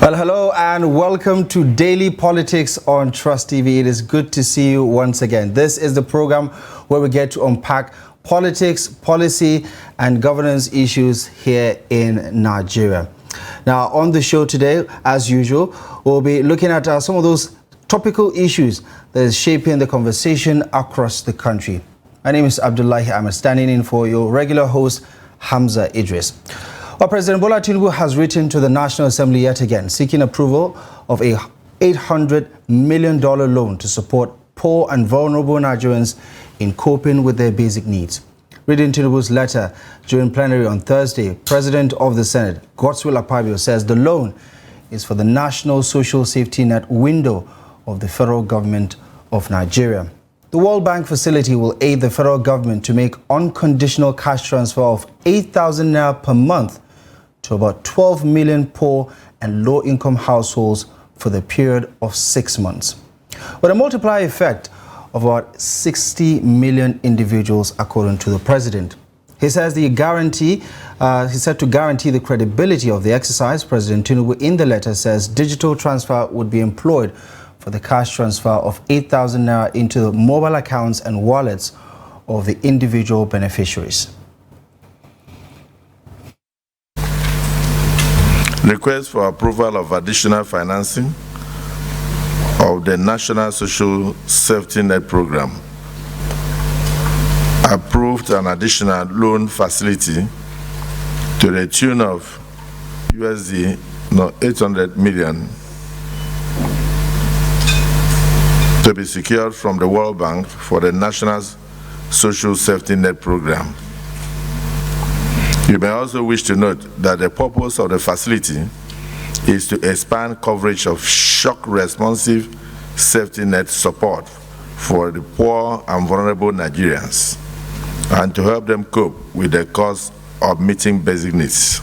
Well, hello and welcome to Daily Politics on Trust TV. It is good to see you once again. This is the program where we get to unpack politics, policy and governance issues here in Nigeria. Now, on the show today, as usual, we'll be looking at some of those topical issues that is shaping the conversation across the country. My name is Abdullahi. I'm standing in for your regular host, Hamza Idris. Well, President Bola Tinubu has written to the National Assembly yet again, seeking approval of a $800 million loan to support poor and vulnerable Nigerians in coping with their basic needs. Reading Tinubu's letter during plenary on Thursday, President of the Senate, Godswill Akpabio, says the loan is for the National Social Safety Net window of the federal government of Nigeria. The World Bank facility will aid the federal government to make unconditional cash transfer of 8,000 naira per month to about 12 million poor and low-income households for the period of 6 months, with a multiplier effect of about 60 million individuals, according to the president. He says to guarantee the credibility of the exercise. President Tinubu in the letter says digital transfer would be employed for the cash transfer of 8,000 naira into the mobile accounts and wallets of the individual beneficiaries. Request for approval of additional financing of the National Social Safety Net Program. Approved an additional loan facility to the tune of $800 million to be secured from the World Bank for the National Social Safety Net Program. You may also wish to note that the purpose of the facility is to expand coverage of shock-responsive safety net support for the poor and vulnerable Nigerians and to help them cope with the cost of meeting basic needs.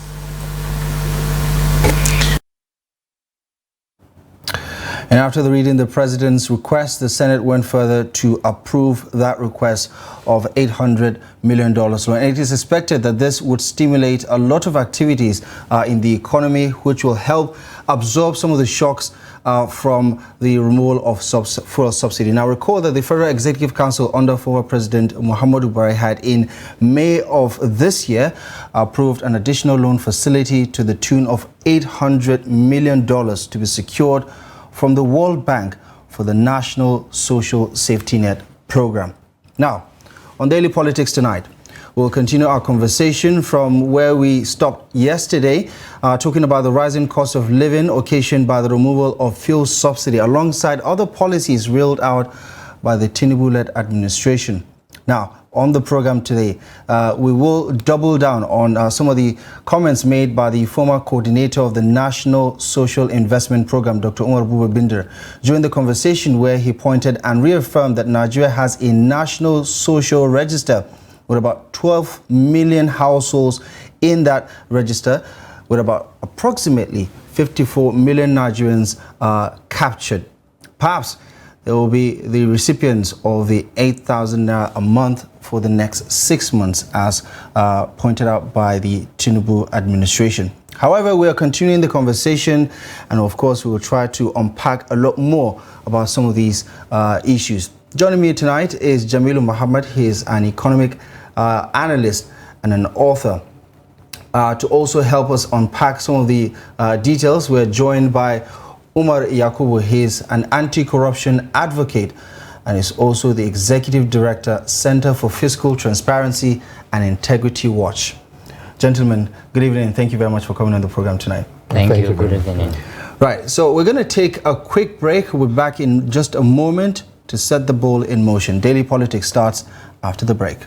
And after the reading the president's request, the Senate went further to approve that request of $800 million loan. And it is expected that this would stimulate a lot of activities in the economy, which will help absorb some of the shocks from the removal of fuel subsidy. Now, recall that the Federal Executive Council under former President Muhammadu Buhari had in May of this year approved an additional loan facility to the tune of $800 million to be secured from the World Bank for the National Social Safety Net Program. Now, on Daily Politics tonight, we'll continue our conversation from where we stopped yesterday, talking about the rising cost of living occasioned by the removal of fuel subsidy, alongside other policies rolled out by the Tinubu-led administration. Now, on the program today, we will double down on some of the comments made by the former coordinator of the National Social Investment Program, Dr. Umar Buba Binder, during the conversation where he pointed and reaffirmed that Nigeria has a national social register with about 12 million households in that register, with about approximately 54 million Nigerians captured. Perhaps they will be the recipients of the 8,000 naira a month for the next 6 months, as pointed out by the Tinubu administration. However, we are continuing the conversation, and of course, we will try to unpack a lot more about some of these issues. Joining me tonight is Jamilu Muhammad. He is an economic analyst and an author. To also help us unpack some of the details, we're joined by Umar Yakubu. He is an anti-corruption advocate and is also the Executive Director, Center for Fiscal Transparency and Integrity Watch. Gentlemen, good evening and thank you very much for coming on the program tonight. Thank you. Good evening. Right, so we're going to take a quick break. We'll be back in just a moment to set the ball in motion. Daily Politics starts after the break.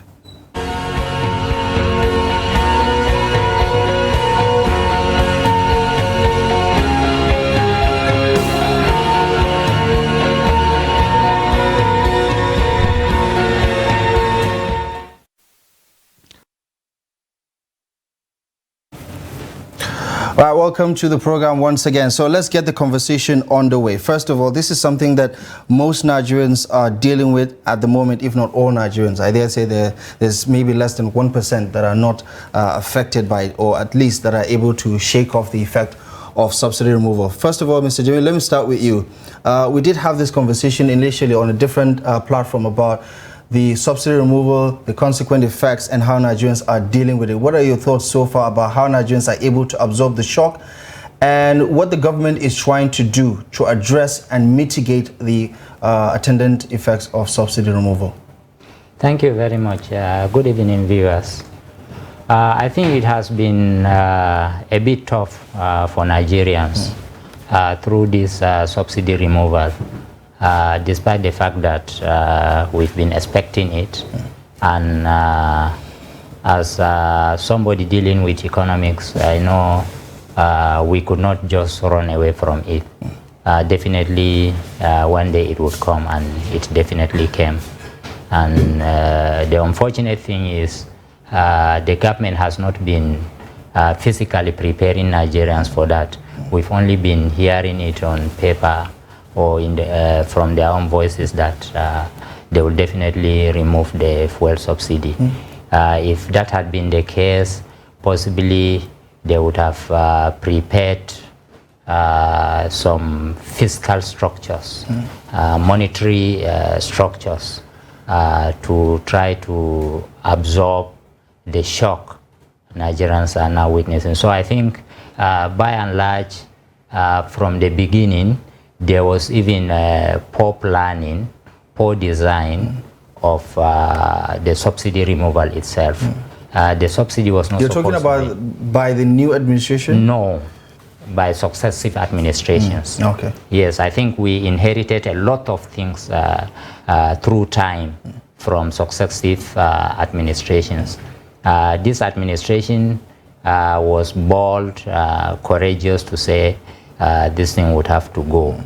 All right, welcome to the program once again. So let's get the conversation underway. First of all, this is something that most Nigerians are dealing with at the moment, if not all Nigerians. I dare say there's maybe less than 1% that are not affected by it, or at least that are able to shake off the effect of subsidy removal. First of all, Mr. Jimmy, let me start with you. We did have this conversation initially on a different platform about the subsidy removal, the consequent effects, and how Nigerians are dealing with it. What are your thoughts so far about how Nigerians are able to absorb the shock and what the government is trying to do to address and mitigate the attendant effects of subsidy removal? Thank you very much. Good evening, viewers. I think it has been a bit tough for Nigerians through this subsidy removal, despite the fact that we've been expecting it. And as somebody dealing with economics, I know we could not just run away from it. Definitely one day it would come, and it definitely came. And the unfortunate thing is the government has not been physically preparing Nigerians for that. We've only been hearing it on paper or in from their own voices that they will definitely remove the fuel subsidy. If that had been the case, possibly they would have prepared some fiscal structures, monetary structures to try to absorb the shock Nigerians are now witnessing. So I think by and large, from the beginning, there was even poor planning, poor design of the subsidy removal itself. The subsidy was not. You're talking about by the new administration? No, by successive administrations. Okay. Yes, I think we inherited a lot of things through time from successive administrations. This administration was bold, courageous to say this thing would have to go.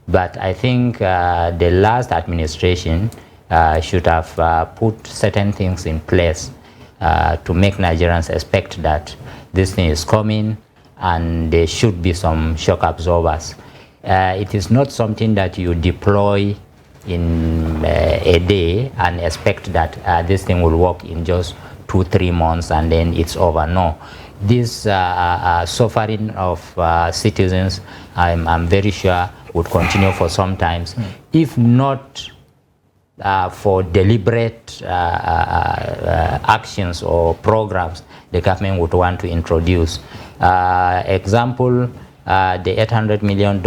But I think the last administration should have put certain things in place to make Nigerians expect that this thing is coming and there should be some shock absorbers. It is not something that you deploy in a day and expect that this thing will work in just 2-3 months and then it's over. No. This suffering of citizens, I'm very sure, would continue for some time, if not for deliberate actions or programs the government would want to introduce. Example, the $800 million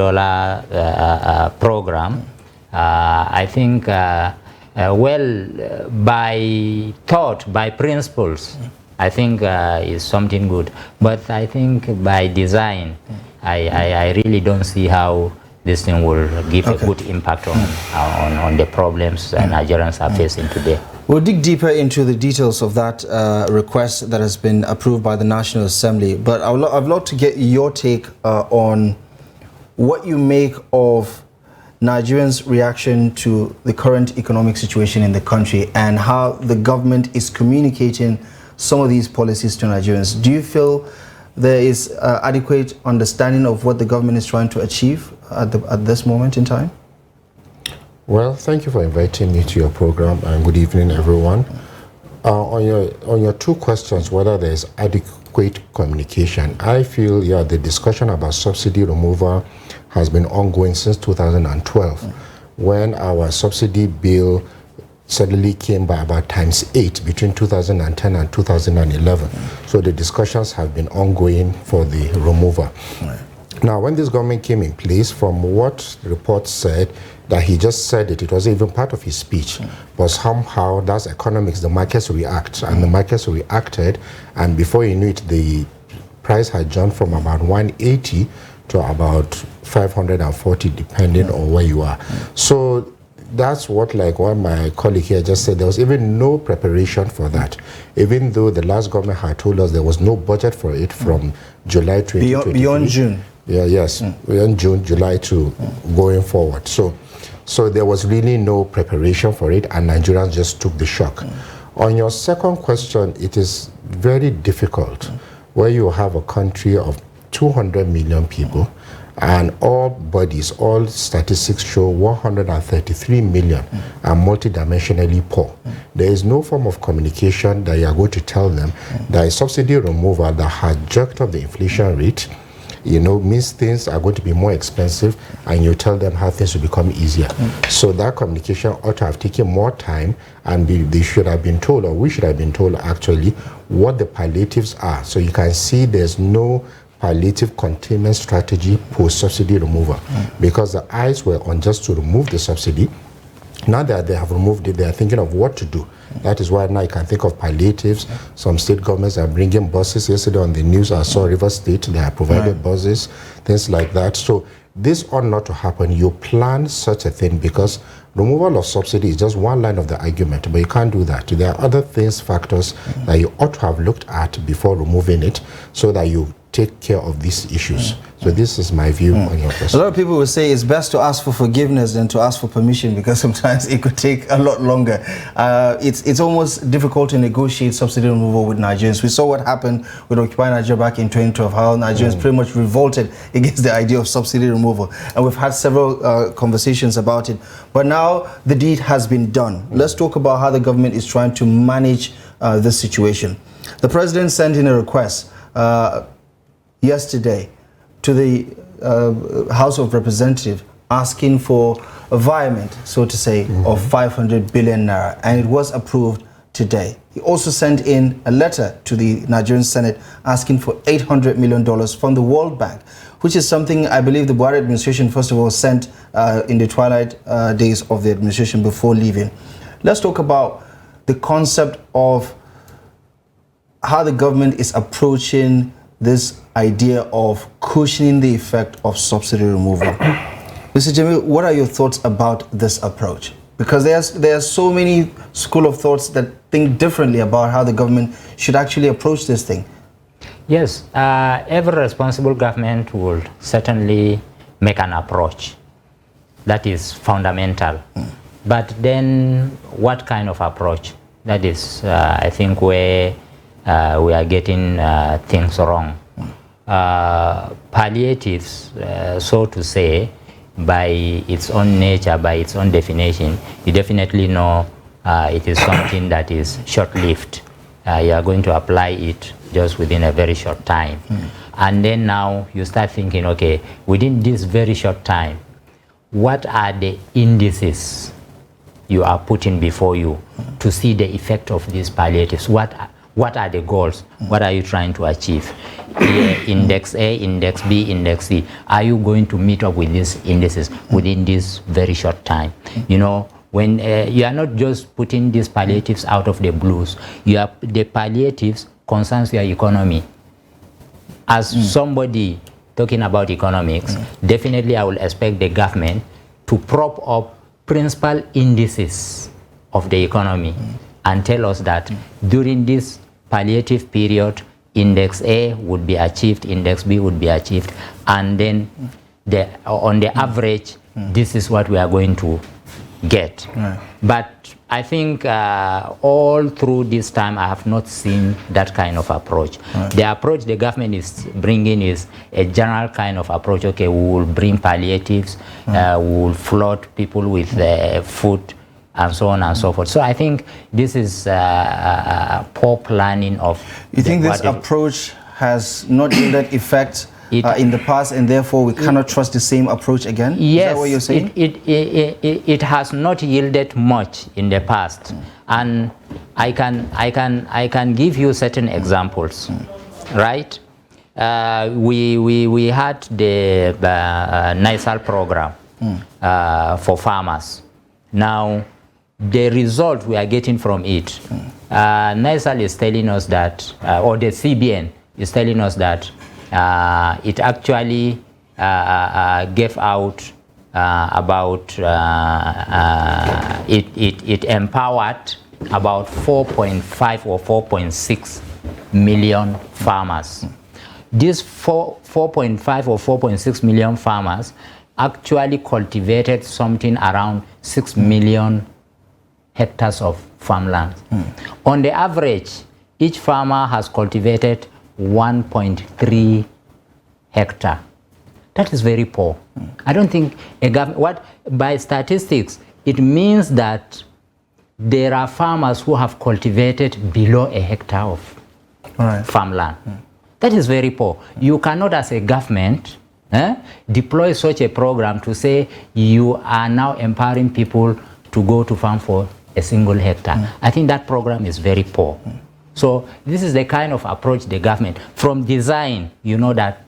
program, I think, well, by thought, by principles, I think is something good. But I think by design, I really don't see how this thing will give a good impact on the problems Nigerians are facing today. We'll dig deeper into the details of that request that has been approved by the National Assembly. But I'd love to get your take on what you make of Nigerians' reaction to the current economic situation in the country and how the government is communicating some of these policies to Nigerians. Do you feel there is adequate understanding of what the government is trying to achieve at this moment in time? Well, thank you for inviting me to your program, and good evening, everyone. On your two questions, whether there is adequate communication, I feel, yeah, the discussion about subsidy removal has been ongoing since 2012, when our subsidy bill suddenly came by about ×8 between 2010 and 2011. So the discussions have been ongoing for the removal. Now, when this government came in place, from what reports said, that he just said it wasn't even part of his speech, but somehow that's economics, the markets react, and the markets reacted, and before you knew it, the price had jumped from about 180 to about 540, depending on where you are. So that's what, like what my colleague here just said, there was even no preparation for that, even though the last government had told us there was no budget for it from July 2023. Beyond June? Yeah, yes, beyond June, July to going forward. So there was really no preparation for it, and Nigerians just took the shock. On your second question, it is very difficult where you have a country of 200 million people, and all bodies, all statistics show 133 million are multidimensionally poor. There is no form of communication that you are going to tell them that a subsidy removal that has jerked up the inflation rate, means things are going to be more expensive, and you tell them how things will become easier. So that communication ought to have taken more time, and they should have been told, or we should have been told actually, what the palliatives are. So you can see there's no palliative containment strategy post-subsidy removal, because the eyes were on just to remove the subsidy. Now that they have removed it, they are thinking of what to do. That is why now you can think of palliatives. Some state governments are bringing buses. Yesterday on the news, I saw River State, they have provided buses, things like that. So this ought not to happen. You plan such a thing, because removal of subsidy is just one line of the argument, but you can't do that. There are other things, factors that you ought to have looked at before removing it, so that you take care of these issues. So this is my view on your question. A lot of people will say it's best to ask for forgiveness than to ask for permission, because sometimes it could take a lot longer. It's almost difficult to negotiate subsidy removal with Nigerians. We saw what happened with Occupy Nigeria back in 2012, how Nigerians pretty much revolted against the idea of subsidy removal. And we've had several conversations about it. But now the deed has been done. Let's talk about how the government is trying to manage this situation. The president sent in a request yesterday to the House of Representatives, asking for a virement, so to say, of 500 billion naira, and it was approved today. He also sent in a letter to the Nigerian Senate asking for $800 million from the World Bank, which is something I believe the Buhari administration, first of all, sent in the twilight days of the administration before leaving. Let's talk about the concept of how the government is approaching this idea of cushioning the effect of subsidy removal. Mr. Jimmy, what are your thoughts about this approach? Because there are so many school of thoughts that think differently about how the government should actually approach this thing. Yes, every responsible government would certainly make an approach. That is fundamental. But then what kind of approach? That is, I think, where we are getting things wrong. Palliatives, so to say, by its own nature, by its own definition, you definitely know it is something that is short-lived. You are going to apply it just within a very short time. And then now you start thinking, okay, within this very short time, what are the indices you are putting before you to see the effect of these palliatives? What are the goals? What are you trying to achieve? Index A, Index B, Index C. Are you going to meet up with these indices within this very short time? You know, when you are not just putting these palliatives out of the blues, the palliatives concerns your economy. As somebody talking about economics, definitely I will expect the government to prop up principal indices of the economy and tell us that during this palliative period, Index A would be achieved, Index B would be achieved, and then on the average, this is what we are going to get. But I think all through this time, I have not seen that kind of approach. The approach the government is bringing is a general kind of approach. Okay, we will bring palliatives, we will flood people with food, and so on and so forth. So I think this is poor planning of... You think this approach has not yielded effect in the past, and therefore we cannot trust the same approach again? Yes, is that what you're saying? It has not yielded much in the past, and I can give you certain examples, right? We had the NISAL program for farmers. Now, the result we are getting from it, NISAL is telling us that, or the CBN is telling us that it actually gave out about, it empowered about 4.5 or 4.6 million farmers. These 4.5 or 4.6 million farmers actually cultivated something around 6 million hectares of farmland. On the average, each farmer has cultivated 1.3 hectare. That is very poor. I don't think a government, by statistics, it means that there are farmers who have cultivated below a hectare of farmland. That is very poor. You cannot, as a government, deploy such a program to say you are now empowering people to go to farm for a single hectare. I think that program is very poor. So this is the kind of approach the government, from design, you know that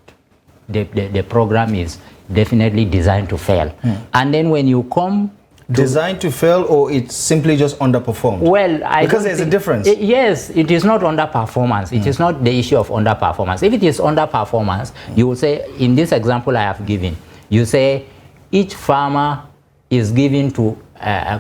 the program is definitely designed to fail. And then when you come designed to fail, or it's simply just underperformed? Well, because there's a difference. Yes, it is not underperformance. It is not the issue of underperformance. If it is underperformance, you will say, in this example I have given, you say each farmer is given to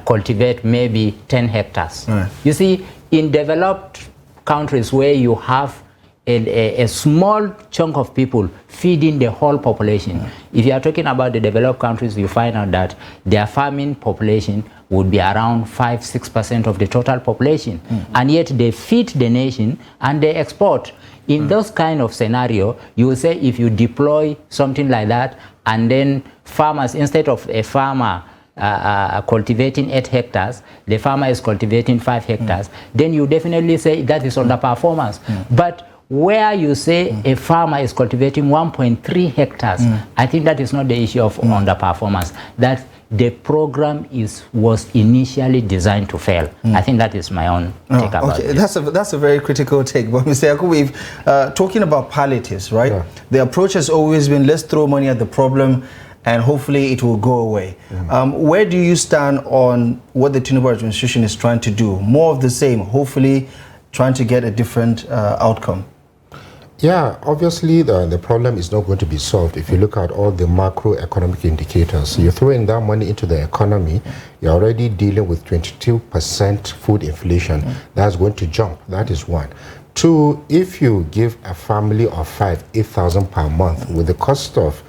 cultivate maybe 10 hectares. You see, in developed countries where you have a small chunk of people feeding the whole population. If you are talking about the developed countries, you find out that their farming population would be around 5–6% of the total population. And yet they feed the nation and they export. In those kind of scenario, you will say if you deploy something like that, and then farmers, instead of a farmer cultivating 8 hectares, the farmer is cultivating 5 hectares, then you definitely say that is underperformance. But where you say a farmer is cultivating 1.3 hectares, I think that is not the issue of underperformance. That the program was initially designed to fail. I think that is my own take about it. That's a very critical take. But Mr. Yakubu, talking about palliatives, right? Yeah. The approach has always been, let's throw money at the problem and hopefully it will go away. Where do you stand on what the Tinubu administration is trying to do? More of the same, hopefully trying to get a different outcome. Yeah, obviously the problem is not going to be solved if you look at all the macroeconomic indicators. You throw in that money into the economy, you're already dealing with 22% food inflation. That's going to jump. That is one. Two, if you give a family of 5, 8,000 per month with the cost of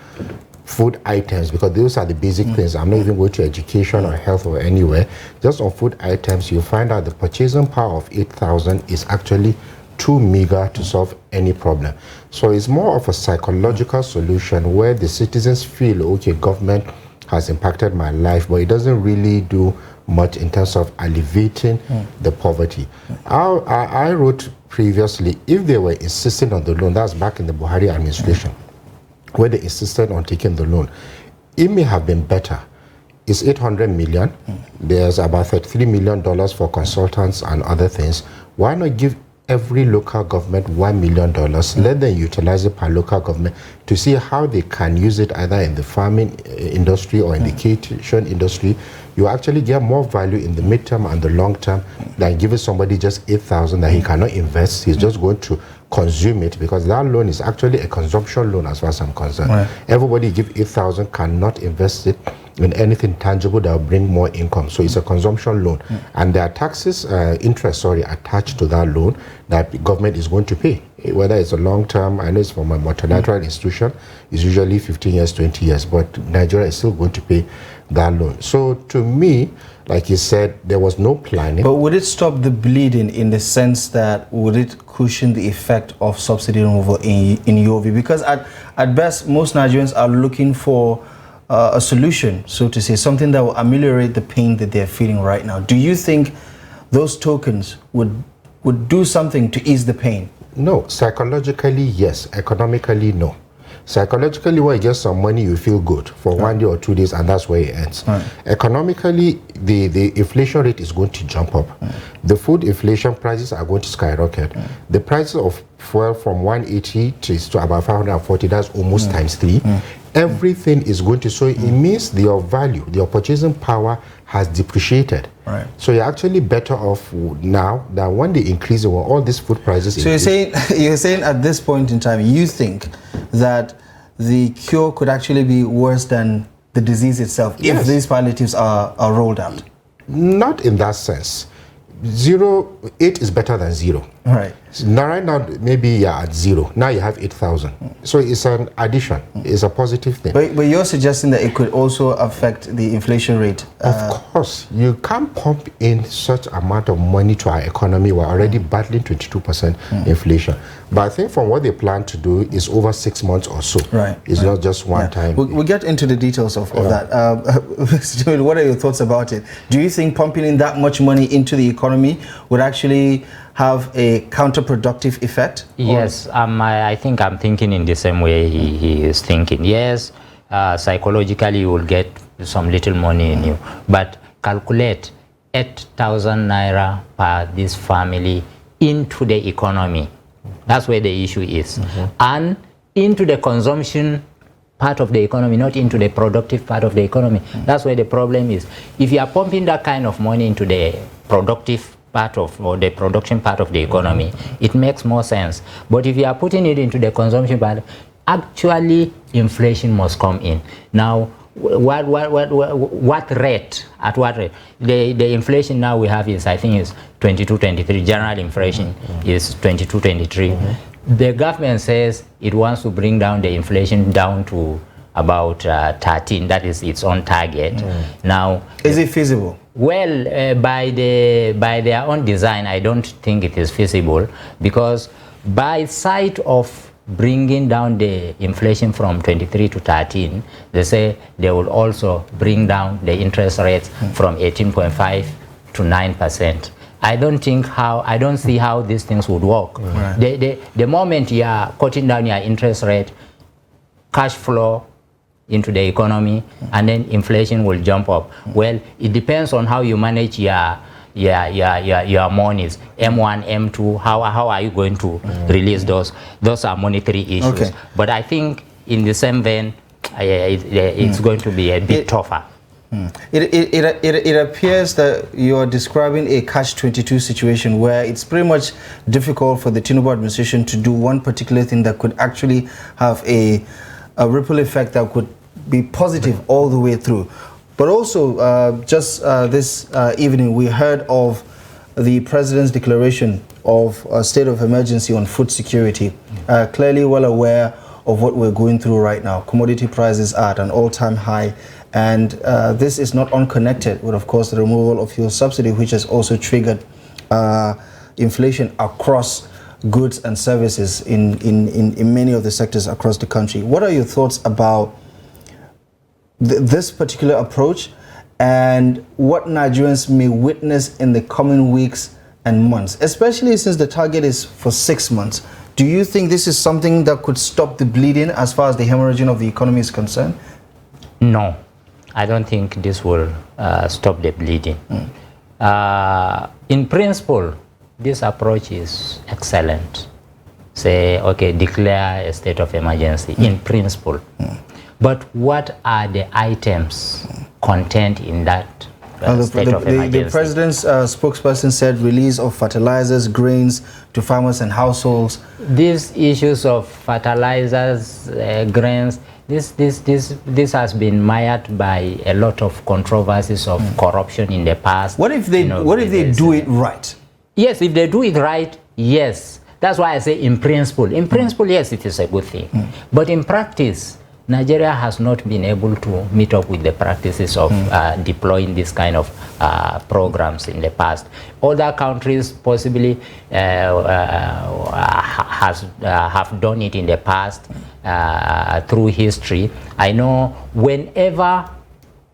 food items, because those are the basic things. I'm not even going to education or health or anywhere. Just on food items, you find out the purchasing power of 8,000 is actually too meager to solve any problem. So it's more of a psychological solution where the citizens feel, okay, government has impacted my life, but it doesn't really do much in terms of alleviating the poverty. I wrote previously, if they were insisting on the loan, that's back in the Buhari administration, where they insisted on taking the loan, it may have been better. It's 800 million. There's about $33 million for consultants and other things. Why not give every local government $1 million, let them utilize it per local government to see how they can use it either in the farming industry or in the education industry. You actually get more value in the midterm and the long term than giving somebody just 8,000 that he cannot invest. He's just going to consume it, because that loan is actually a consumption loan as far as I'm concerned. Everybody give 8,000 cannot invest it in anything tangible that will bring more income. So it's a consumption loan. And there are taxes, interest, attached to that loan that the government is going to pay. Whether it's a long term, I know it's from a multilateral institution, it's usually 15 years, 20 years, but Nigeria is still going to pay that loan. So to me, like you said, there was no planning. But would it stop the bleeding in the sense that, would it cushion the effect of subsidy removal in your view? Because at best, most Nigerians are looking for a solution, so to say, something that will ameliorate the pain that they're feeling right now. Do you think those tokens would do something to ease the pain? No. Psychologically, yes. Economically, no. Psychologically, when you get some money, you feel good for 1 day or 2 days, and that's where it ends. Economically, the inflation rate is going to jump up. The food inflation prices are going to skyrocket. The prices of fuel from 180 to about 540, that's almost times 3. Everything is going to, so it means your value, your purchasing power has depreciated. So you're actually better off now than when they increase all these food prices. So you're saying at this point in time, you think that the cure could actually be worse than the disease itself if these palliatives are rolled out? Not in that sense. 8 is better than 0. Now, right now, maybe you're at 0. Now you have 8,000. So it's an addition. It's a positive thing. But you're suggesting that it could also affect the inflation rate? Of course. You can't pump in such amount of money to our economy. We're already battling 22% inflation. But I think from what they plan to do is over 6 months or so. It's not just one time. We'll get into the details of that. Mr. Jamil, what are your thoughts about it? Do you think pumping in that much money into the economy would actually have a counterproductive effect? Yes, I think I'm thinking in the same way he is thinking. Yes, psychologically you will get some little money in you, but calculate 8,000 naira per this family into the economy. That's where the issue is. And into the consumption part of the economy, not into the productive part of the economy. That's where the problem is. If you are pumping that kind of money into the productive part of, or the production part of the economy, it makes more sense. But if you are putting it into the consumption part, actually inflation must come in. Now, what rate? At what rate? The inflation now we have is, I think, is 22, 23. General inflation is 22, 23. The government says it wants to bring down the inflation down to about 13. That is its own target. Now, is it feasible? Well, by their own design, I don't think it is feasible, because by side of bringing down the inflation from 23 to 13, they say they will also bring down the interest rates from 18.5 to 9%. I don't see how these things would work. The moment you are cutting down your interest rate, cash flow into the economy, and then inflation will jump up. Well, it depends on how you manage your monies, M1, M2, how are you going to release those? Those are monetary issues. Okay. But I think in the same vein, it's going to be a bit tougher. It appears that you're describing a catch-22 situation where it's pretty much difficult for the Tinubu administration to do one particular thing that could actually have a ripple effect that could be positive all the way through. But also, just this evening, we heard of the president's declaration of a state of emergency on food security. Clearly well aware of what we're going through right now. Commodity prices are at an all-time high. And this is not unconnected with, of course, the removal of fuel subsidy, which has also triggered inflation across goods and services in many of the sectors across the country. What are your thoughts about this particular approach and what Nigerians may witness in the coming weeks and months, especially since the target is for 6 months? Do you think this is something that could stop the bleeding as far as the hemorrhaging of the economy is concerned? No, I don't think this will stop the bleeding. In principle, this approach is excellent. Say, okay, declare a state of emergency, in principle. But what are the items contained in that state of emergency? The president's spokesperson said release of fertilizers, grains to farmers and households. These issues of fertilizers, grains, this has been mired by a lot of controversies of corruption in the past. What if they do it right? Yes, if they do it right, yes. That's why I say in principle. In principle, yes, it is a good thing. But in practice, Nigeria has not been able to meet up with the practices of deploying this kind of programs in the past. Other countries possibly have done it in the past through history. I know whenever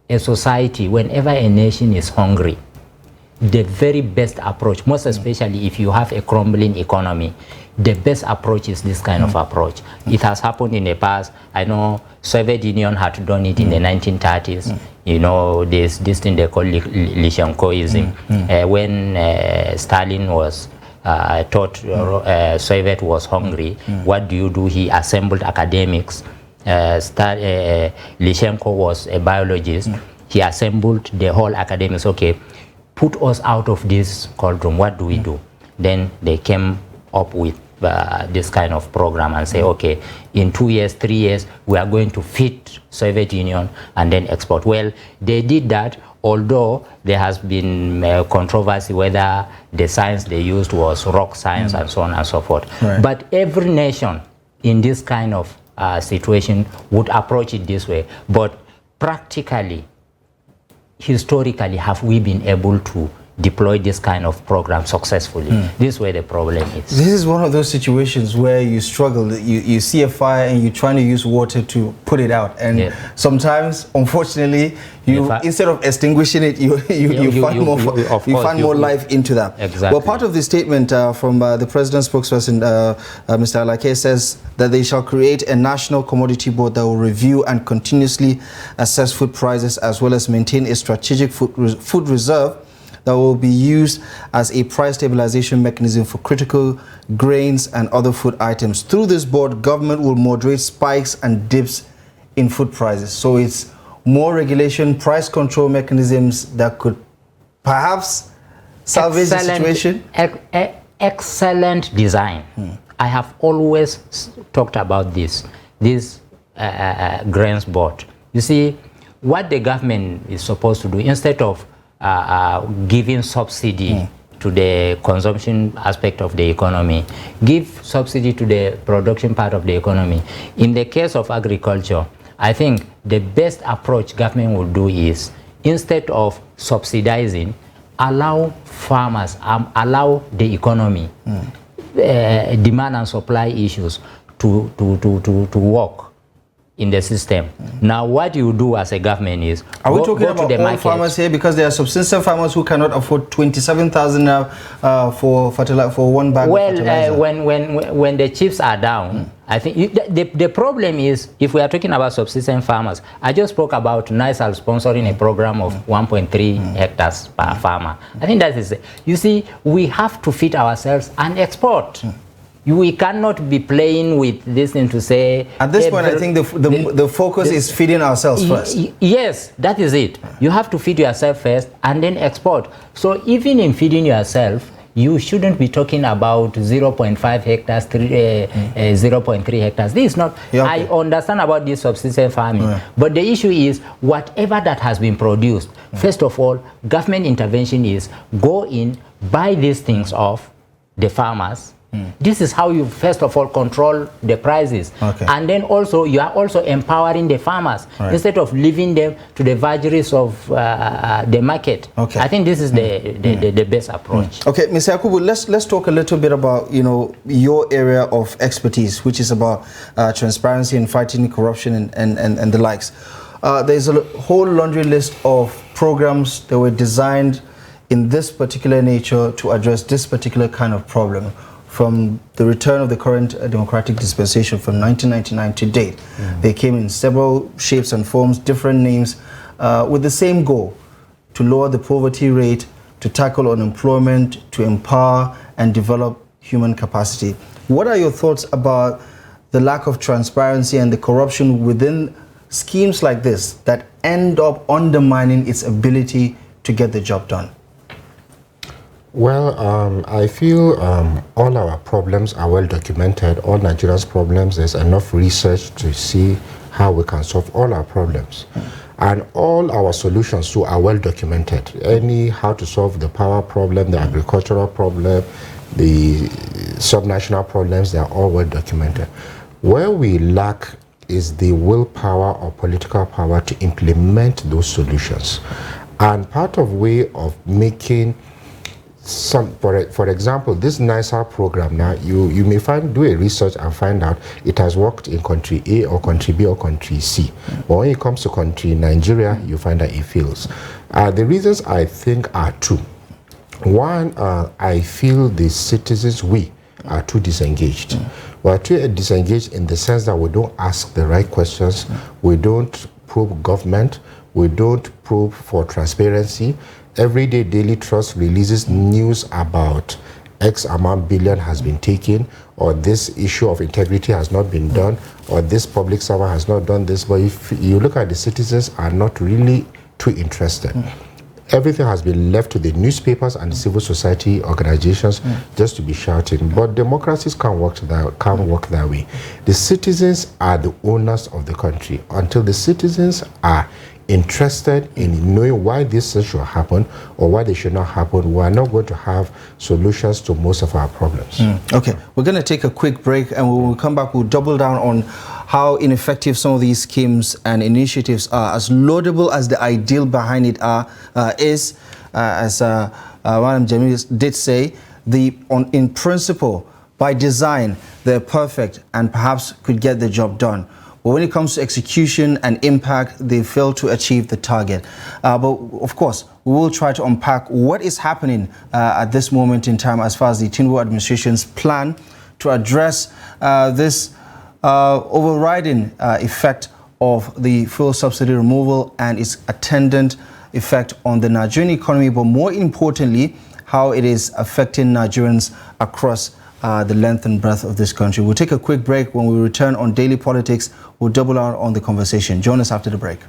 a society, whenever a nation is hungry, the very best approach, most especially if you have a crumbling economy, the best approach is this kind of approach. It has happened in the past. I know Soviet Union had done it in the 1930s. You know, this thing they call Lishenkoism. When Stalin was taught Soviet was hungry, what do? He assembled academics. Lishenko was a biologist. He assembled the whole academics. Okay, put us out of this cauldron. What do we do? Then they came up with this kind of program and say, okay, in 2 years, 3 years, we are going to feed Soviet Union and then export. Well, they did that, although there has been controversy whether the science they used was rock science and so on and so forth. Right. But every nation in this kind of situation would approach it this way. But practically, historically, have we been able to deploy this kind of program successfully. This is where the problem is. This is one of those situations where you struggle. You see a fire and you're trying to use water to put it out, and sometimes, unfortunately, instead of extinguishing it, you find more life into that. Exactly. Well, part of the statement from the president's spokesperson, Mr. Alake, says that they shall create a national commodity board that will review and continuously assess food prices, as well as maintain a strategic food reserve that will be used as a price stabilization mechanism for critical grains and other food items. Through this board, government will moderate spikes and dips in food prices. So it's more regulation, price control mechanisms that could perhaps salvage the situation. Excellent design. I have always talked about this grains board. You see, what the government is supposed to do, instead of giving subsidy to the consumption aspect of the economy, give subsidy to the production part of the economy. In the case of agriculture, I think the best approach government will do is, instead of subsidizing, allow farmers, allow the economy, demand and supply issues to work in the system. Now, what you do as a government is, are we talking about all farmers here? Because there are subsistence farmers who cannot afford 27,000 now for one bag of fertilizer. When the chips are down, I think the problem is, if we are talking about subsistence farmers, I just spoke about NISAL sponsoring a program of 1.3 hectares per farmer. I think that is it. You see, we have to feed ourselves and export. We cannot be playing with this thing to say... At this point, I think the focus is feeding ourselves first. Yes, that is it. You have to feed yourself first and then export. So even in feeding yourself, you shouldn't be talking about 0.5 hectares, 0.3 hectares. This is not... I understand about this subsistence farming, but the issue is, whatever that has been produced, first of all, government intervention is go in, buy these things off the farmers. This is how you first of all control the prices, and then also you are also empowering the farmers instead of leaving them to the vagaries of the market. I think this is the best approach. Okay, Mr. Yakubu, let's talk a little bit about your area of expertise, which is about transparency and fighting corruption and the likes. There's a whole laundry list of programs that were designed in this particular nature to address this particular kind of problem. From the return of the current democratic dispensation from 1999 to date, they came in several shapes and forms, different names, with the same goal: to lower the poverty rate, to tackle unemployment, to empower and develop human capacity. What are your thoughts about the lack of transparency and the corruption within schemes like this that end up undermining its ability to get the job done? Well, I feel all our problems are well documented. All Nigeria's problems, there's enough research to see how we can solve all our problems. And all our solutions too are well documented. How to solve the power problem, the agricultural problem, the subnational problems, they are all well documented. Where we lack is the willpower or political power to implement those solutions. And part of way of making for example, this NISA program now, you may do a research and find out it has worked in country A or country B or country C. But when it comes to country Nigeria, you find that it fails. The reasons I think are two. One, I feel the citizens, we are too disengaged. We are too disengaged in the sense that we don't ask the right questions, we don't probe government, we don't probe for transparency. Everyday Daily Trust releases news about X amount billion has been taken, or this issue of integrity has not been done, or this public servant has not done this. But if you look at the citizens, are not really too interested. Everything has been left to the newspapers and the civil society organizations just to be shouting. But democracies can't work that way. The citizens are the owners of the country. Until the citizens are interested in knowing why this should happen or why they should not happen, we are not going to have solutions to most of our problems. Okay, we're going to take a quick break, and when we come back, we'll double down on how ineffective some of these schemes and initiatives are. As laudable as the ideal behind it is, as Madam Jamil did say, in principle, by design, they're perfect and perhaps could get the job done. But when it comes to execution and impact, they fail to achieve the target. But of course, we will try to unpack what is happening at this moment in time as far as the Tinubu administration's plan to address this overriding effect of the fuel subsidy removal and its attendant effect on the Nigerian economy, but more importantly, how it is affecting Nigerians across the length and breadth of this country. We'll take a quick break. When we return on Daily Politics, we'll double down on the conversation. Join us after the break.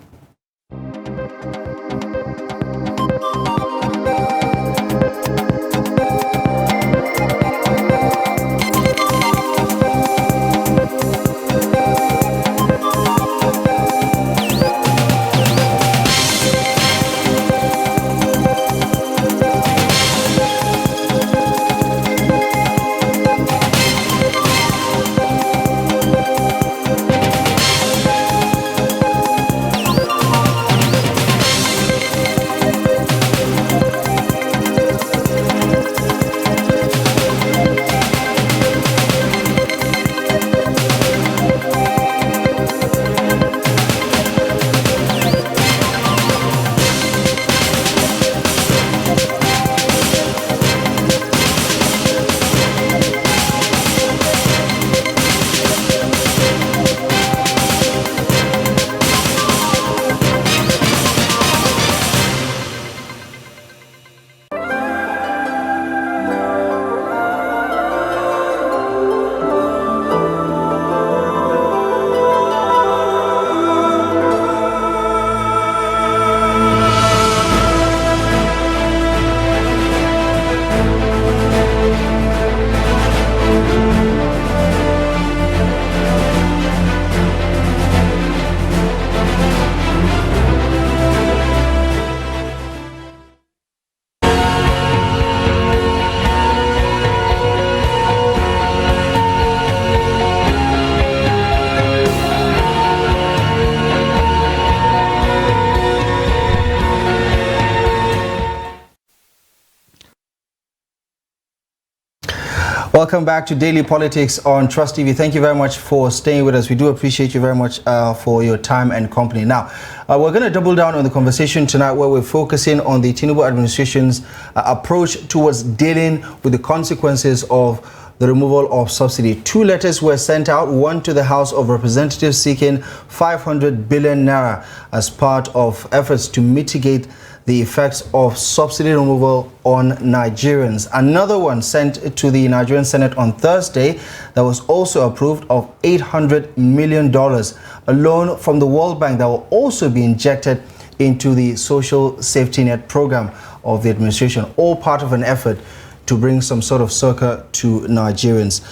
Welcome back to Daily Politics on Trust TV. Thank you very much for staying with us. We do appreciate you very much for your time and company. Now, we're going to double down on the conversation tonight where we're focusing on the Tinubu administration's approach towards dealing with the consequences of the removal of subsidy. 2 letters were sent out, one to the House of Representatives seeking 500 billion naira as part of efforts to mitigate the effects of subsidy removal on Nigerians. Another one sent to the Nigerian Senate on Thursday that was also approved of $800 million, a loan from the World Bank that will also be injected into the social safety net program of the administration, all part of an effort to bring some sort of succor to Nigerians.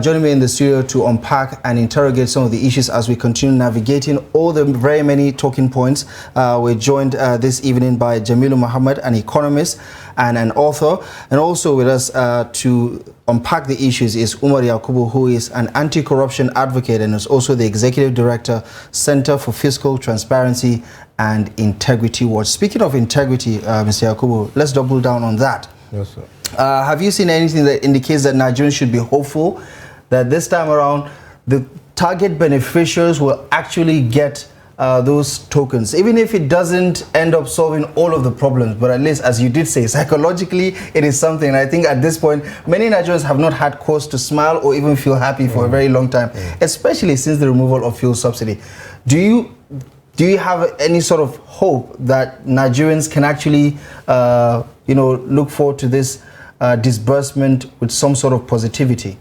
Joining me in the studio to unpack and interrogate some of the issues as we continue navigating all the very many talking points, we're joined this evening by Jamilu Muhammad, an economist and an author, and also with us to unpack the issues is Umar Yakubu, who is an anti-corruption advocate and is also the executive director, Center for Fiscal Transparency and Integrity Watch. Speaking of integrity, Mr. Yakubu, let's double down on that. Yes, sir. Have you seen anything that indicates that Nigerians should be hopeful that this time around the target beneficiaries will actually get those tokens, even if it doesn't end up solving all of the problems, but at least, as you did say, psychologically it is something. I think at this point many Nigerians have not had cause to smile or even feel happy for a very long time, especially since the removal of fuel subsidy. Do you have any sort of hope that Nigerians can actually look forward to this disbursement with some sort of positivity?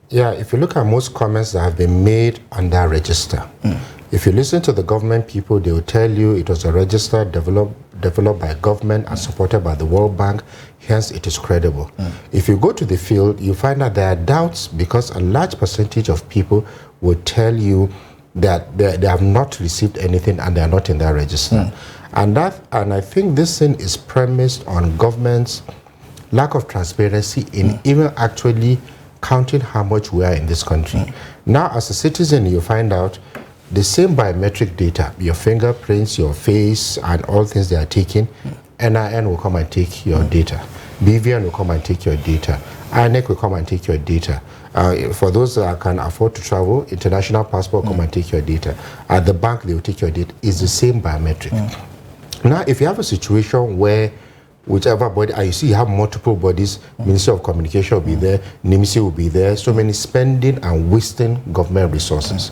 Yeah, if you look at most comments that have been made on that register, if you listen to the government people, they will tell you it was a register developed by government and supported by the World Bank, hence it is credible. If you go to the field, you find that there are doubts because a large percentage of people will tell you that they have not received anything and they are not in that register. And I think this thing is premised on government's lack of transparency in even actually counting how much we are in this country. Now, as a citizen, you find out the same biometric data, your fingerprints, your face, and all things they are taking, NIN will come and take your data. BVN will come and take your data. INEC will come and take your data. For those that can afford to travel, international passport come and take your data. At the bank, they will take your data. It's the same biometric. Now, if you have a situation where whichever body, you see you have multiple bodies, Ministry of Communication will be there, NIMSI will be there, so many spending and wasting government resources.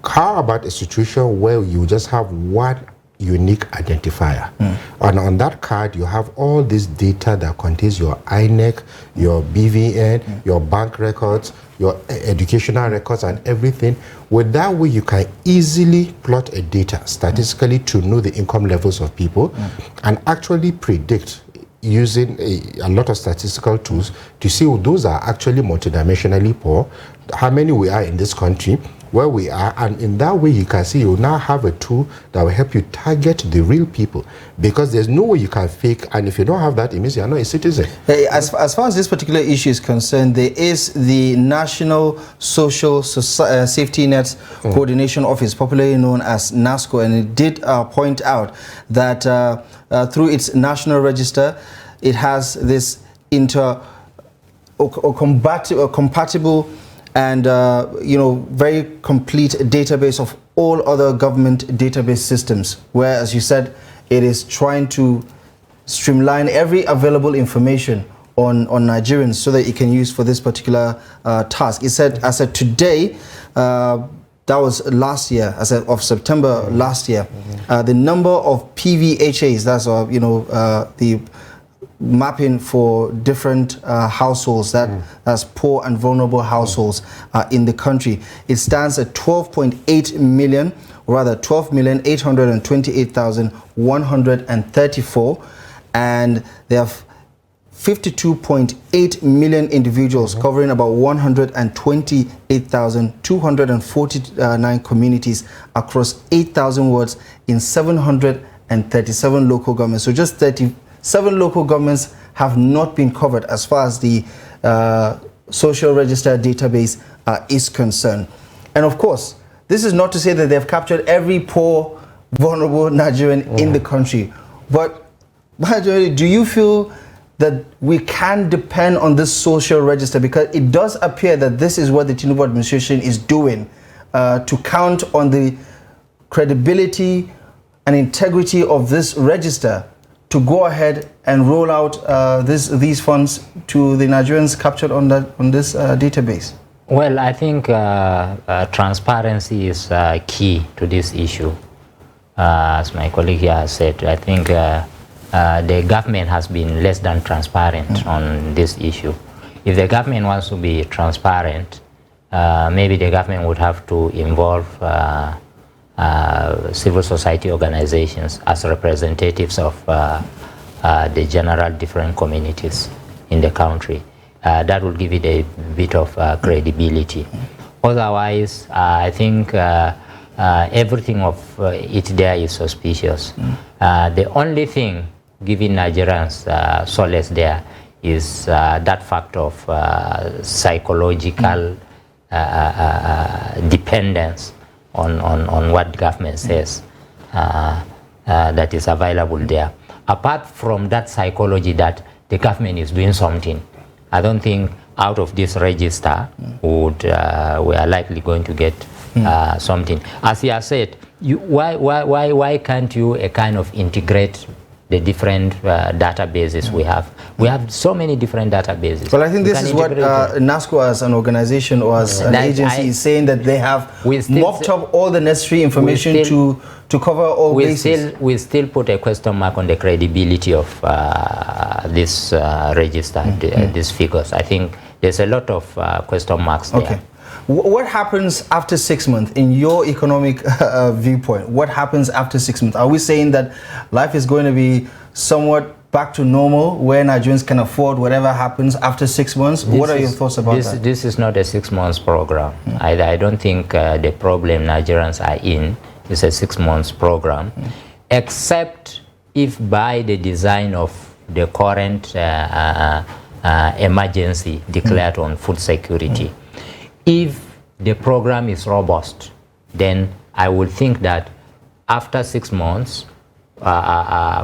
How about a situation where you just have one unique identifier? And on that card, you have all this data that contains your INEC, your BVN, your bank records, your educational records and everything. With that way, you can easily plot a data statistically to know the income levels of people and actually predict using a lot of statistical tools to see those are actually multidimensionally poor, how many we are in this country, where we are, and in that way you can see you now have a tool that will help you target the real people, because there's no way you can fake, and if you don't have that, it means you're not a citizen. As far as this particular issue is concerned, there is the National Social Safety Net Coordination Office, popularly known as NASCO, and it did point out that through its national register, it has this compatible and very complete database of all other government database systems, where, as you said, it is trying to streamline every available information on Nigerians so that it can use for this particular task. It said, as of today, that was last year, as of September last year, the number of PVHAs, that's the mapping for different households, that's poor and vulnerable households in the country. It stands at 12.8 million, or rather 12,828,134, and there are 52.8 million individuals covering about 128,249 communities across 8,000 wards in 737 local governments. So just 37 local governments have not been covered as far as the social register database is concerned. And of course, this is not to say that they've captured every poor, vulnerable Nigerian in the country. But do you feel that we can depend on this social register? Because it does appear that this is what the Tinubu administration is doing to count on the credibility and integrity of this register to go ahead and roll out these funds to the Nigerians captured on this database? Well, I think transparency is key to this issue. As my colleague here has said, I think the government has been less than transparent on this issue. If the government wants to be transparent, maybe the government would have to involve civil society organizations as representatives of the general different communities in the country. That will give it a bit of credibility. Otherwise, I think everything of it there is suspicious. The only thing giving Nigerians solace there is that fact of psychological dependence on what government says that is available there. Apart from that psychology that the government is doing something, I don't think out of this register we are likely going to get something. As you have said, why can't you kind of integrate the different databases we have? We have so many different databases. Well, I think this is what NASCO as an organization or as an agency is saying, that they have mopped up all the necessary information to cover all bases. We still put a question mark on the credibility of this register, these figures. I think there's a lot of question marks there. Okay. What happens after 6 months in your economic viewpoint? What happens after 6 months? Are we saying that life is going to be somewhat back to normal, where Nigerians can afford whatever happens after 6 months? What are your thoughts about that? This is not a 6 months program. I don't think the problem Nigerians are in is a 6 months program, except if by the design of the current emergency declared on food security. If the program is robust, then I would think that after 6 months,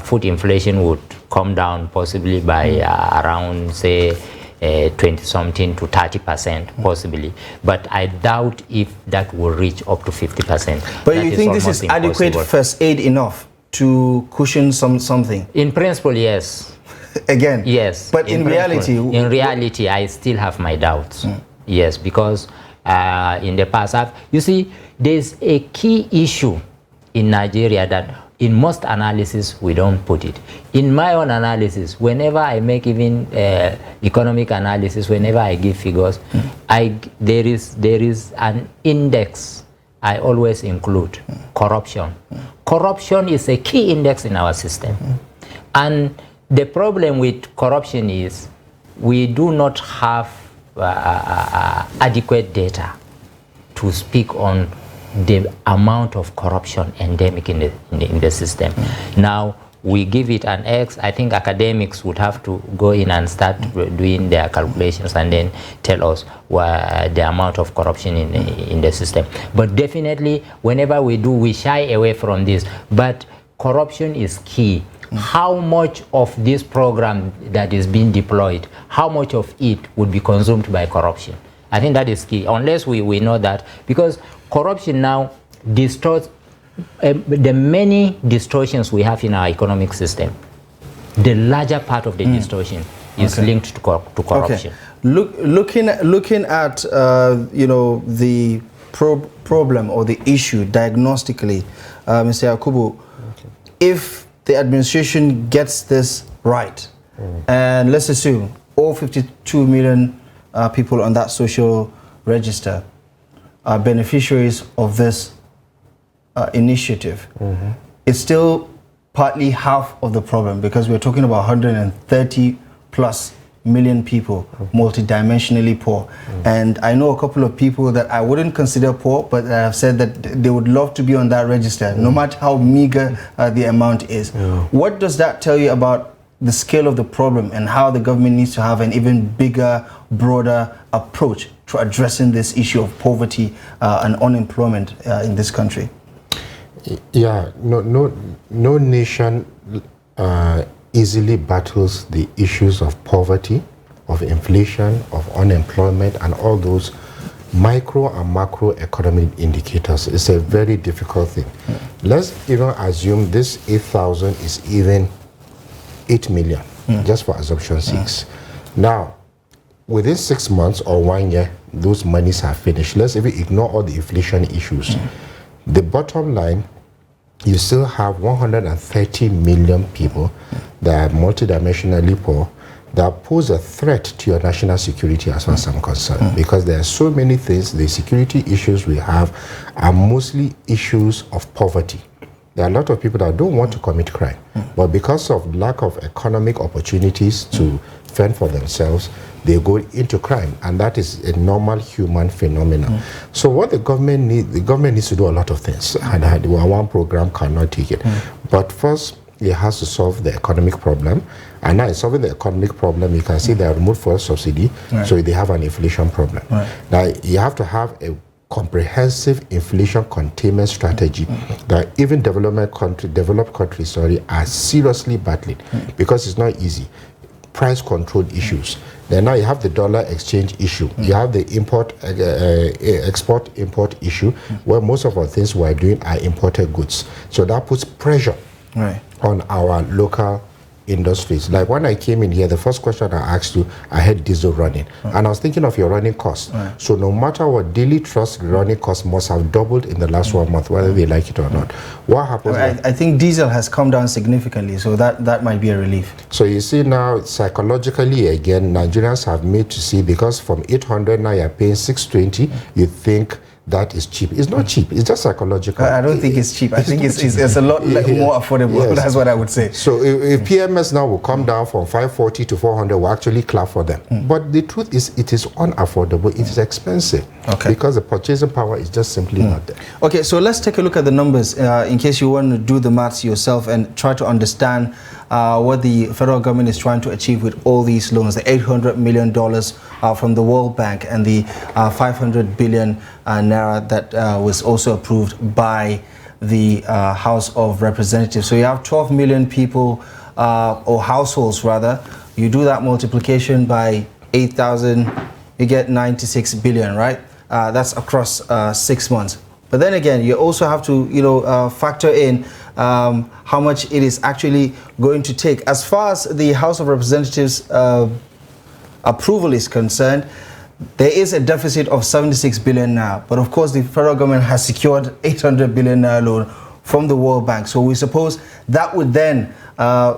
food inflation would come down possibly by around, say, 20-something to 30% possibly, but I doubt if that will reach up to 50%. But you think this is adequate first aid enough to cushion something? In principle, yes. Again? Yes. But in reality? In reality, I still have my doubts. Yes, because in the past, you see, there's a key issue in Nigeria that in most analysis, we don't put it. In my own analysis, whenever I make even economic analysis, whenever I give figures, there is an index I always include, corruption. Corruption is a key index in our system. And the problem with corruption is we do not have adequate data to speak on the amount of corruption endemic in the system. Now, we give it an X. I think academics would have to go in and start doing their calculations and then tell us the amount of corruption in the system. But definitely, whenever we do, we shy away from this. But corruption is key. How much of this program that is being deployed, how much of it would be consumed by corruption? I think that is key, unless we know that, because corruption now distorts the many distortions we have in our economic system. The larger part of the distortion is linked to corruption. Looking at you know, the problem or the issue diagnostically, Mr. Yakubu, if the administration gets this right, and let's assume all 52 million people on that social register are beneficiaries of this initiative, it's still partly half of the problem, because we're talking about 130 plus million people, multidimensionally poor. And I know a couple of people that I wouldn't consider poor, but have said that they would love to be on that register, no matter how meager the amount is. What does that tell you about the scale of the problem and how the government needs to have an even bigger, broader approach to addressing this issue of poverty and unemployment in this country? Yeah, no nation easily battles the issues of poverty, of inflation, of unemployment, and all those micro and macro economic indicators. It's a very difficult thing. Let's even assume this 8,000 is even 8 million, just for assumption 6. Now, within 6 months or 1 year, those monies are finished. Let's even ignore all the inflation issues. The bottom line, you still have 130 million people that are multidimensionally poor, that pose a threat to your national security as far as I'm concerned, because there are so many things. The security issues we have are mostly issues of poverty. There are a lot of people that don't want to commit crime, but because of lack of economic opportunities to fend for themselves, they go into crime, and that is a normal human phenomenon. So what the government needs to do a lot of things, and one program cannot take it. But first, it has to solve the economic problem, and now in solving the economic problem, you can see they removed fuel subsidy, so they have an inflation problem. Now you have to have a comprehensive inflation containment strategy that even developed countries are seriously battling, because it's not easy. Price control issues. Then now you have the dollar exchange issue. You have the export-import issue, where most of our things we're doing are imported goods. So that puts pressure on our local industries. Like when I came in here, the first question I asked you, I had diesel running, and I was thinking of your running costs. So no matter what, daily trust running costs must have doubled in the last 1 month, whether they like it or not. What happens? I think diesel has come down significantly, so that might be a relief. So you see now, psychologically again, Nigerians have made to see, because from 800 now you're paying 620, you think that is cheap. It's not cheap. It's just psychological. I don't think it's cheap. I think it's a lot more affordable. Yes. That's what I would say. So if PMS now will come down from 540 to 400, we'll actually clap for them. But the truth is, it is unaffordable. It is expensive. Because the purchasing power is just simply not there. Okay, so let's take a look at the numbers in case you want to do the maths yourself and try to understand what the federal government is trying to achieve with all these loans, the $800 million from the World Bank and the 500 billion naira that was also approved by the House of Representatives. So you have 12 million people, or households rather. You do that multiplication by 8,000, you get 96 billion, right? That's across 6 months. But then again, you also have to, factor in how much it is actually going to take. As far as the House of Representatives approval is concerned, there is a deficit of 76 billion now. But of course, the federal government has secured 800 billion loan from the World Bank. So we suppose that would then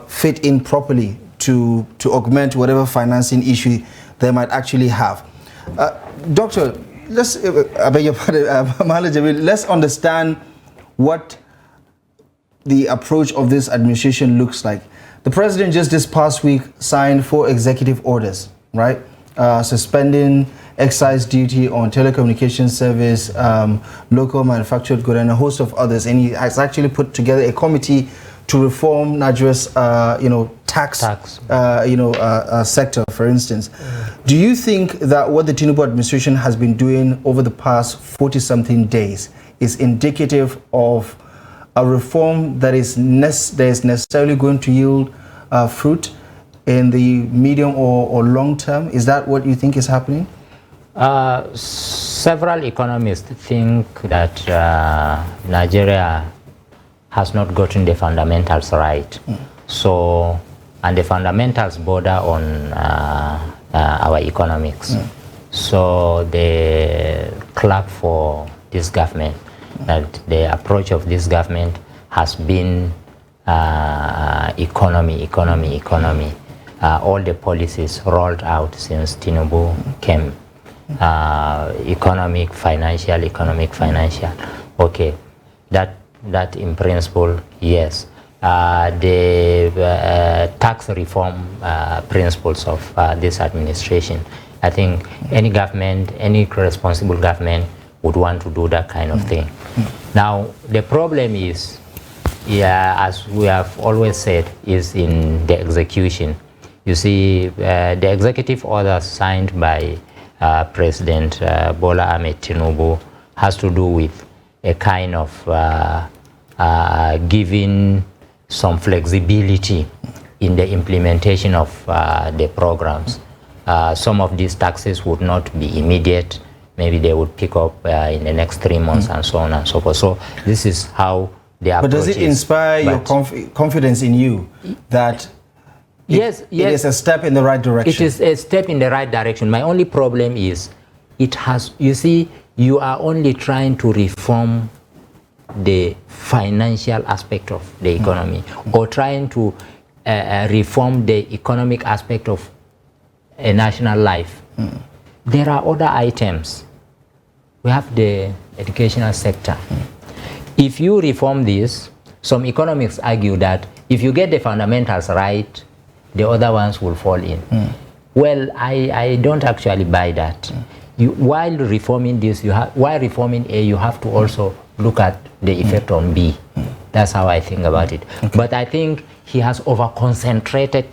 fit in properly to augment whatever financing issue they might actually have. Doctor, I beg your pardon, let's understand what the approach of this administration looks like. The president just this past week signed 4 executive orders, right? Suspending excise duty on telecommunications service, local manufactured goods, and a host of others. And he has actually put together a committee to reform Nigeria's, tax. Sector, for instance. Do you think that what the Tinubu administration has been doing over the past 40-something days is indicative of a reform that is necessarily going to yield fruit in the medium or long term? Is that what you think is happening? Several economists think that Nigeria has not gotten the fundamentals right. So, and the fundamentals border on our economics. So they clap for this government, that the approach of this government has been economy. All the policies rolled out since Tinubu came. Economic, financial. Okay, that in principle, yes. The tax reform principles of this administration, I think any government, any responsible government would want to do that kind of thing. Now, the problem is, as we have always said, is in the execution. You see, the executive order signed by President Bola Ahmed Tinubu has to do with a kind of giving some flexibility in the implementation of the programs. Some of these taxes would not be immediate. Maybe they would pick up in the next 3 months and so on and so forth. So this is how the approach is. But does it inspire your confidence in you that yes, it is a step in the right direction? It is a step in the right direction. My only problem is it has, you see, you are only trying to reform the financial aspect of the economy, or trying to reform the economic aspect of a national life. There are other items. We have the educational sector. If you reform this, some economists argue that if you get the fundamentals right, the other ones will fall in. Well, I don't actually buy that. While reforming this, while reforming A, you have to also look at the effect on B. That's how I think about it. Okay. But I think he has over-concentrated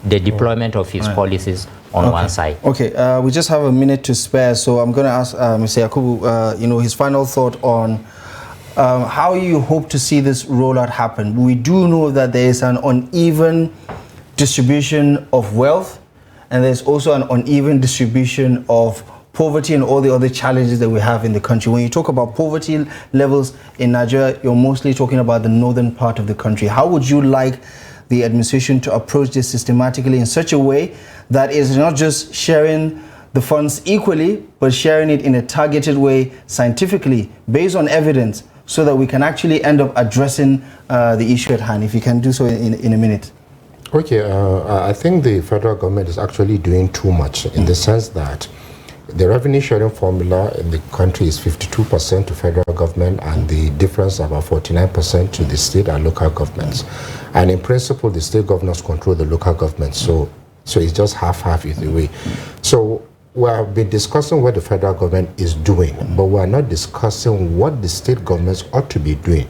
the deployment of his policies on one side. Okay, we just have a minute to spare, so I'm going to ask Mr. Yakubu, his final thought on how you hope to see this rollout happen. We do know that there is an uneven distribution of wealth, and there's also an uneven distribution of poverty and all the other challenges that we have in the country. When you talk about poverty levels in Nigeria, you're mostly talking about the northern part of the country. How would you like the administration to approach this systematically in such a way that is not just sharing the funds equally, but sharing it in a targeted way, scientifically, based on evidence, so that we can actually end up addressing the issue at hand? If you can do so in a minute. Okay, I think the federal government is actually doing too much, in the sense that the revenue sharing formula in the country is 52% to federal government, and the difference about 49% to the state and local governments. And in principle, the state governors control the local government, so it's just half-half either way. So we have been discussing what the federal government is doing, but we are not discussing what the state governments ought to be doing,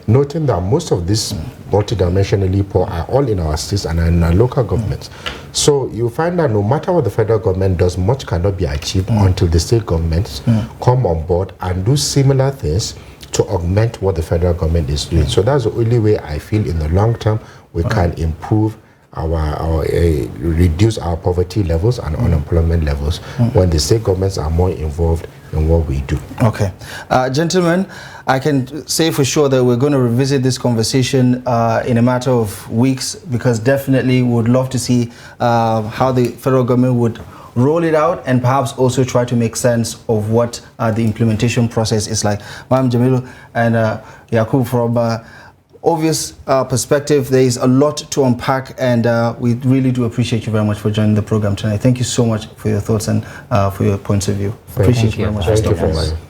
noting that most of these multidimensionally poor are all in our states and in our local governments. So you find that no matter what the federal government does, much cannot be achieved until the state governments come on board and do similar things to augment what the federal government is doing. So that's the only way I feel in the long term we can improve reduce our poverty levels and unemployment levels when the state governments are more involved in what we do. Okay. Gentlemen, I can say for sure that we're going to revisit this conversation in a matter of weeks, because definitely we would love to see how the federal government would roll it out and perhaps also try to make sense of what the implementation process is like. Ma'am Jamilu and Yakub, from obvious perspective, there is a lot to unpack, and we really do appreciate you very much for joining the program tonight. Thank you so much for your thoughts and for your points of view. Appreciate you very much.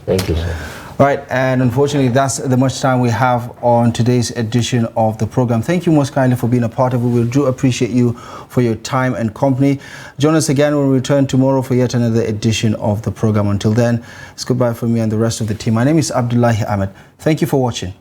Thank you, sir. All right, and unfortunately, that's the much time we have on today's edition of the program. Thank you most kindly for being a part of it. We do appreciate you for your time and company. Join us again when we return tomorrow for yet another edition of the program. Until then, it's goodbye from me and the rest of the team. My name is Abdullahi Ahmed. Thank you for watching.